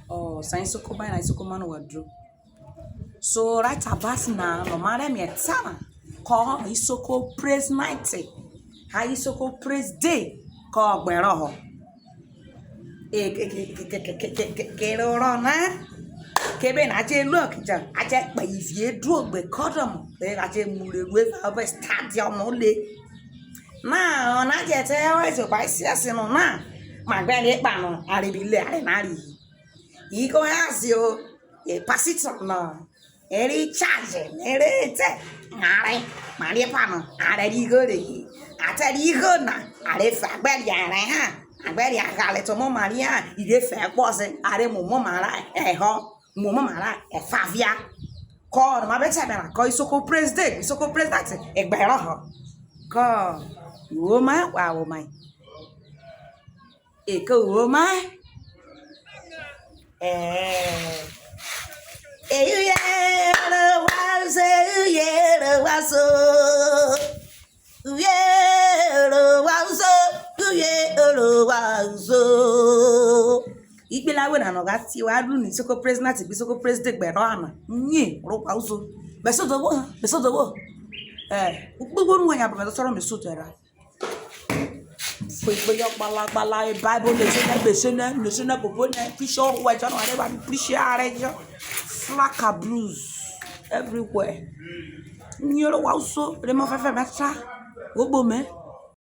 Oh, science ko ba na isoko man wadro. So right about now, no matter me tana. Call isoko praise night. Ha isoko praise day. Call gbero ho. Kero na. Kebe na je look ja. Aje pa ifie dro gbe kodom. Be aje mure we fa stadium ole. Na na je te o so ba si asinu na. Ma gbe le pa no aribile are na ri. Iko asio e pasito no. Eri charge, eri te, are, mari pano, are di go de, ate di go na, are fa gberi are ha, agberi agale to mo maria, ide fe pose, are mo mara e ho, mo mara e favia. Ko ma be se be na ko isoko president, isoko president e gbero ho. Ko wo ma wa wo mai. E ko wo mai. Ikpelawe na no ga ti wa du ni soko president bi soko president gbero ana nyi ro pa uzo beso do gbogbo nu yan ba soro me so tera foi yo bala e bible le se na popo na pishor wa jano are ba prishare jo flaka blues everywhere nyoro wa uso le mo fefe meta ogbo me